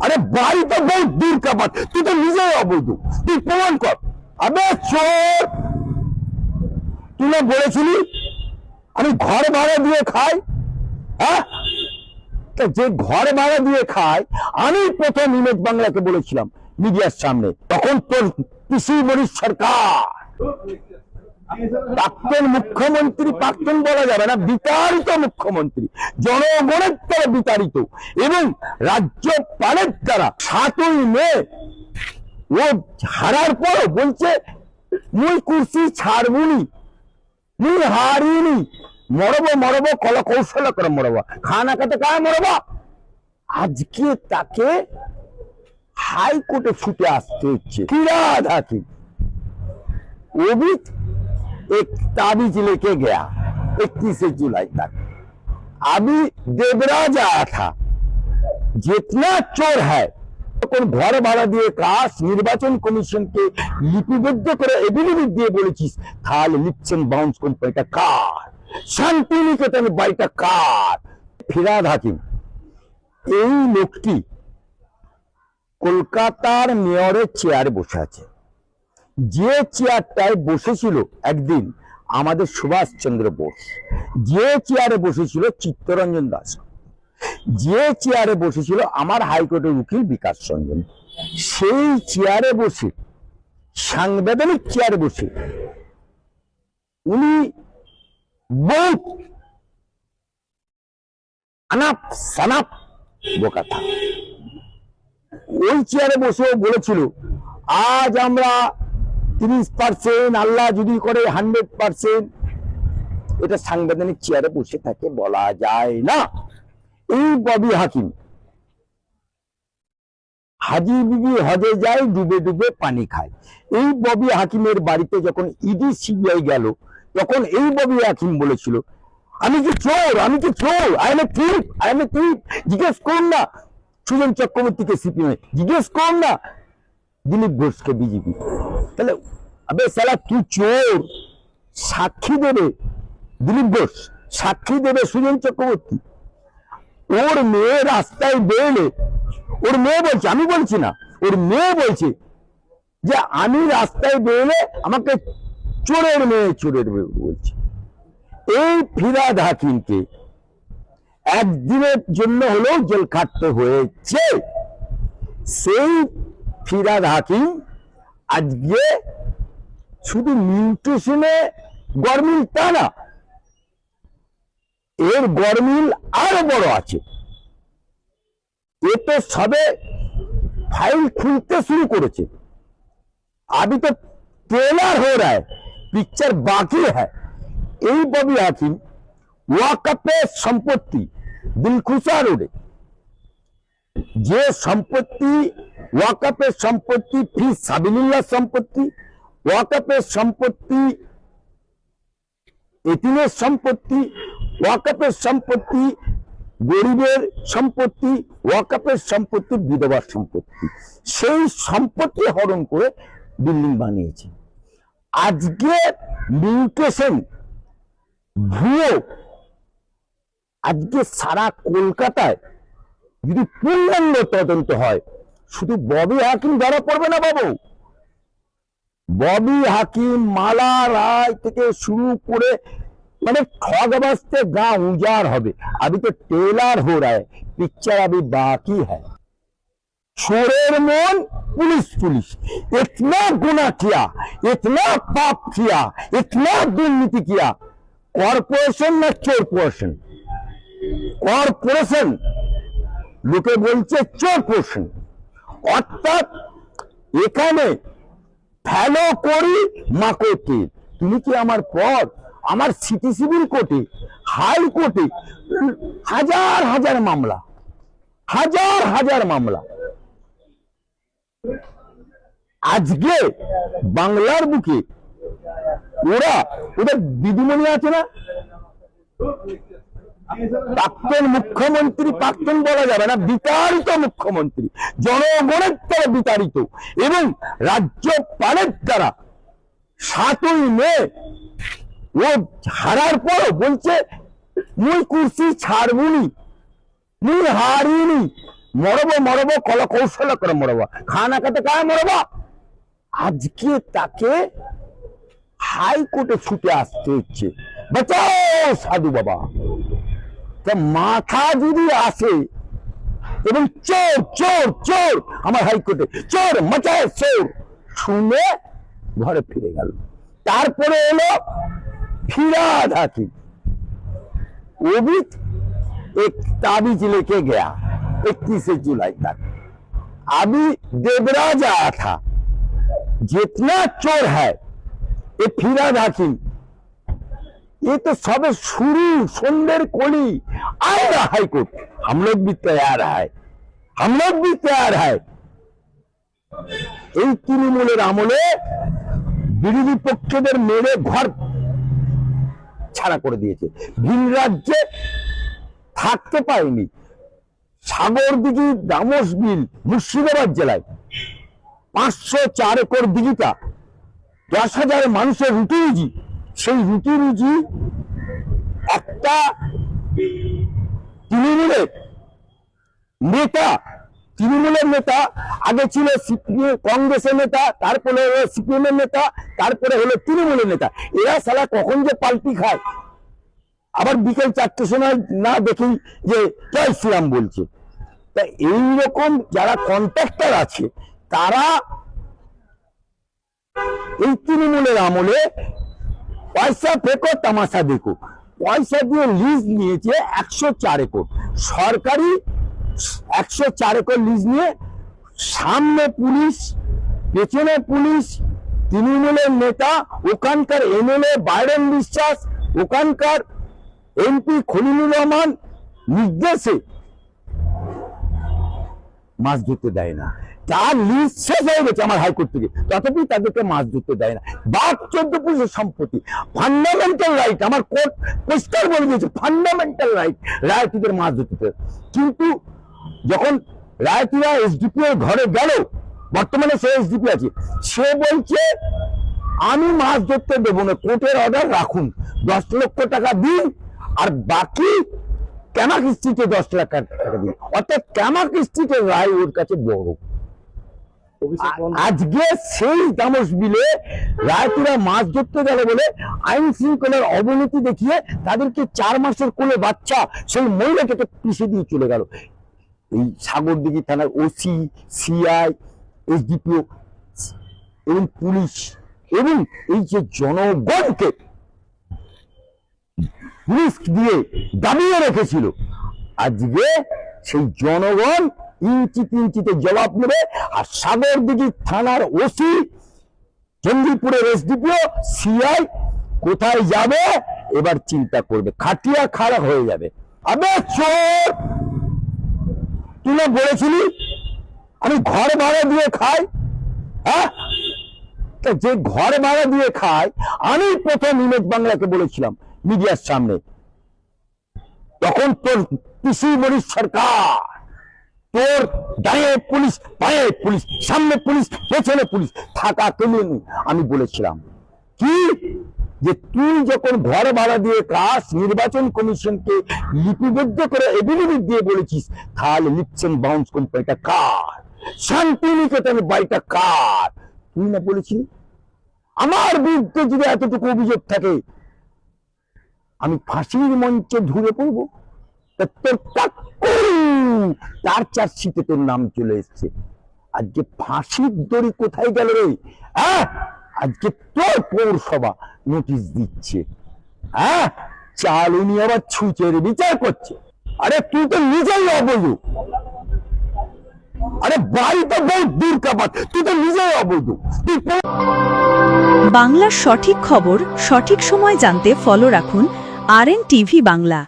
अरे भाई तो बहुत दूर का बात, तू तो निजे अबैध, তুই প্রমাণ কর। আবে চোর, তুই না বলেছিলি আমি ঘর ভাড়া দিয়ে খাই? হ্যাঁ, তো যে ঘর ভাড়া দিয়ে খাই আমি প্রথম ইমেজ বাংলাকে বলেছিলাম মিডিয়ার সামনে, তখন তোর পিসি মনির সরকার, প্রাক্তন মুখ্যমন্ত্রী, প্রাক্তন বলা যাবে না, বিতাড়িত মুখ্যমন্ত্রী, জনগণের দ্বারা বিতাড়িত এবং রাজ্যপালের দ্বারা 7ই মে ও হারার পর বলছে মুই কুর্সি ছাড়বুনি, মুই হারিনি, মরবো মরবো কল কৌশল করে মরবো, খানা খাতে কায় মরবো। আজকে তাকে হাইকোর্টে ছুটে আসতে হচ্ছে। ফিরাদ হাকিম वो भी एक ताबीज लेके गया 31 जुलाई तक। अभी देवराज आया था, जितना चोर है কোন ঘর ভাড়া দিয়ে কাজ নির্বাচন কমিশনকে লিপিবদ্ধ করে এভিডেভিট দিয়ে বলেছিস তাহলে লিপসন বাউন্স কোম্পানিটা কার, শান্তিনিকেতন বাড়িটা কার? ফিরাদ হাকিম এই লোকটি কলকাতার মেয়রের চেয়ারে বসে আছে। যে চেয়ারটায় বসেছিল একদিন আমাদের সুভাষচন্দ্র বোস, যে চেয়ারে বসেছিল চিত্তরঞ্জন দাস, যে চেয়ারে বসেছিল আমার হাইকোর্টের উকিল বিকাশ রঞ্জন, সেই চেয়ারে বসে, সাংবিধানিক চেয়ারে বসে উনি বহুত আনাপ সানাপ বোকা থা। ওই চেয়ারে বসে বলেছিল আজ আমরা 30%, আল্লাহ যদি করে 100%, এটা সাংবিধানিক চেয়ারে বসে থাকে বলা যায় না। এই ববি হাকিম হাজি বিবি হজে যায়, ডুবে ডুবে পানি খায়। এই ববি হাকিমের বাড়িতে যখন ইডি সিবিআই গেল তখন এই ববি হাকিম বলেছিল আমি কি চোর, আমি কি চোর, I M A থিপ, I M A থিপ। জিজ্ঞেস করুন না সুজন চক্রবর্তীকে সিপিএম, জিজ্ঞেস করুন না দিলীপ ঘোষকে বিজেপি। তাহলে আবে সালা তুই চোর, সাক্ষী দেবে দিলীপ ঘোষ, সাক্ষী দেবে সুজন চক্রবর্তী। ওর মেয়ে রাস্তায় বেরোলে, ওর মেয়ে বলছে, আমি বলছি না, ওর মেয়ে বলছে যে আমি রাস্তায় বেরোলে আমাকে চোরের মেয়ে, চোরের মেয়ে বলছে। এই ফিরাদ হাকিমকে একদিনের জন্য হলেও জেল খাটতে হয়েছে। সেই ফিরাদ হাকিম আজকে শুধু মিউটেশনে গরমিল তা না, এর গরমিল আরো বড় আছে। এ তো সবে ফাইল খুলতে শুরু করেছে, अभी तो ट्रेलर हो रहा है, पिक्चर बाकी है। এই ববি হাকিম ওয়াকফের সম্পত্তি দিলখুশা রোডে, যে সম্পত্তি ওয়াকফের সম্পত্তি, ফি সাবিলিল্লাহ সম্পত্তি, ওয়াকফের সম্পত্তি, এতিমের সম্পত্তি, ওয়াকফের সম্পত্তি, গরিবের সম্পত্তি, ওয়াকফের সম্পত্তি, বিধবার সম্পত্তি, সেই সম্পত্তি হরণ করে বিল্ডিং বানিয়েছে। আজকে মিউটেশন ভুয়ো, আজকে সারা কলকাতায় যদি পূর্ণাঙ্গ তদন্ত হয় শুধু ববি হাকিম ধরা পড়বে না বাবু। ববি হাকিম, মালা রায় থেকে শুরু করে মানে ठगबस्ते गांव उजाड़ হবে। अभी तो ट्रेलर हो रहा है, पिक्चर अभी बाकी है। चोरेर मन पुलिस पुलिस, इतना गुनाह किया, इतना पाप किया, इतना दुर्नीति किया। कॉर्पोरेशन ना चोरपोरेशन, कॉर्पोरेशन लोके बोलছে চোরপোরেশন। অর্থাৎ এখানে ফেলো করি মাকোতে, তুমি কি আমার পর আমার সিটি সিভিল কোর্টে, হাইকোর্টে হাজার হাজার মামলা, হাজার হাজার মামলা। আজকে বাংলার বুকে ওরা, ওদের দিদিমণি আছে না, প্রাক্তন মুখ্যমন্ত্রী, প্রাক্তন বলা যাবে না, বিতাড়িত মুখ্যমন্ত্রী, জনগণের দ্বারা বিতাড়িত এবং রাজ্যপালের দ্বারা 7ই মে ও হারার পর বলছে মুই কুর্সি ছাড়বুনি, মুই হারিনি, মরবো মরবো কলা কৌশল করে মরবো, খানা খেতে কায় মরবো। আজকে তাকে হাইকোর্টে ছুটে আসতে হচ্ছে, বাঁচাও সাধু বাবা। তা মাথা যদি আসে এবং চোর চোর চোর আমার হাইকোর্টে চোর মাচায় চোর শুনে ঘরে ফিরে গেল। তারপরে এলো फिराद हाकिम, वो भी एक ताबीज लेके गया 31 जुलाई तक। अभी देवराज आया था, जितना चोर है ये फिराद हाकिम, ये तो सब शुरू सुंदर कोली आएगा हाईकोर्ट। हम लोग भी तैयार है, हम लोग भी तैयार है। এই তৃণমূলের আমলে বিরোধী পক্ষদের মেরে ঘর ছাড়া করে দিয়েছে, ভিন রাজ্যে থাকতে পারেনি। সাগরদিঘি দামোস বিল মুর্শিদাবাদ জেলায় 504 একর দিঘিটা 10,000 মানুষের রুটি রুজি, সেই রুটি রুজি একটা তৃণমূলের নেতা আগে ছিল কংগ্রেসের নেতা, তারপরে হলো সিপিএম এর নেতা, তারপরে হলো তৃণমূলের নেতা। এরা সালা কখন যে পাল্টি খায়, আবার বিকেল 4টের সময় না দেখি যে জয় শ্রীরাম বলছে। তা এইরকম যারা কন্ট্রাক্টর আছে তারা এই তৃণমূলের আমলে পয়সা ফেকো তামাশা দেখো, পয়সা দিয়ে লিজ নিয়েছে 104 একর সরকারি, 104 একর লিজ নিয়ে সামনে পুলিশ পেছনে পুলিশ, তৃণমূলের নেতা ওখানকার এমএলএ বাইরেন বিশ্বাস, ওখানকার এমপি খলিলুর রহমান নির্দেশে মাছ ধরতে দেয় না। তার লিজ শেষ হয়ে গেছে আমার হাইকোর্ট থেকে, তথাপি তাদেরকে মাছ ধরতে দেয় না। বাঘ 14 পুলিশের সম্পত্তি, ফান্ডামেন্টাল রাইট, আমার কোর্ট পরিষ্কার বলে দিয়েছে ফান্ডামেন্টাল রাইট রায়তীদের মাছ ধরতে। কিন্তু যখন রায়তীরা এসডিপি এর ঘরে গেল, বর্তমানে সে এসডিপি আছে, সে বলছে আমি মাছ ধরতে দেবো না, কোর্টের অর্ডার রাখুন, 10 লক্ষ টাকা দিন আর বাকি ক্যামাক স্ট্রিটে 10 লাখ টাকা দিন। অর্থাৎ ক্যামাক স্ট্রিটের রায় ওর কাছে বড়। আজকে সেই দামোস বিলে রায়তীরা মাছ ধরতে গেল বলে আইন শৃঙ্খলার অবনতি দেখিয়ে তাদেরকে 4 মাসের কোলে বাচ্চা সেই মহিলাকে পিছিয়ে দিয়ে চলে গেল। এই সাগরদিঘি থানার ওসি, সিআই, এসডিপিও এবং পুলিশ এবং এই যে জনগণকে রিস্ক দিয়ে দাবিয়ে রেখেছিল, আজকে সেই জনগণ ইঞ্চি তিনচিতে জবাব নেবে। আর সাগরদিঘি থানার ওসি, চন্দ্রপুরের এসডিপিও, সিআই কোথায় যাবে এবার চিন্তা করবে, খাটিয়া খারাপ হয়ে যাবে। আবে চোর, তুই না বলেছিলি আমি ঘর ভাড়া দিয়ে খাই? হ্যাঁ, যে ঘর ভাড়া দিয়ে খায়, আমি প্রথম ইমেজ বাংলাকে বলেছিলাম মিডিয়ার সামনে, তখন তোর পিসি মরিস সরকার, তোর ডায়ে পুলিশ, পায়ে পুলিশ, সামনে পুলিশ, পেছনে পুলিশ থাকা কেমন আমি বলেছিলাম কি, যে তুই যখন ঘর ভাড়া দিয়ে কাজ নির্বাচন কমিশনকে লিপিবদ্ধ করে এভিডেভিট দিয়ে বলেছিস, তাহলে লিপস এন্ড বাউন্স কোম্পানিটা কার, শান্তিনিকেতনের বাড়িটা কার, তুই না বলেছিলি? আমার বিরুদ্ধে যদি এতটুকু অভিযোগ থাকে আমি ফাঁসির মঞ্চে ধরে পড়বো। তোর তার চার্জশিটে তোর নাম চলে এসছে। আজকে ফাঁসির দড়ি কোথায় গেল রে? হ্যাঁ, আজকে তোর পৌরসভা নোটিশ দিচ্ছে, হ্যাঁ, চাল উনি আবার ছুঁচের বিচার করছে। আরে তুই তো নিজেই অবৈধ, আরে বাড়ি তো বহু দূর কাবাত, তুই তো নিজেই অবৈধ। বাংলার সঠিক খবর সঠিক সময় জানতে ফলো রাখুন RN TV বাংলা।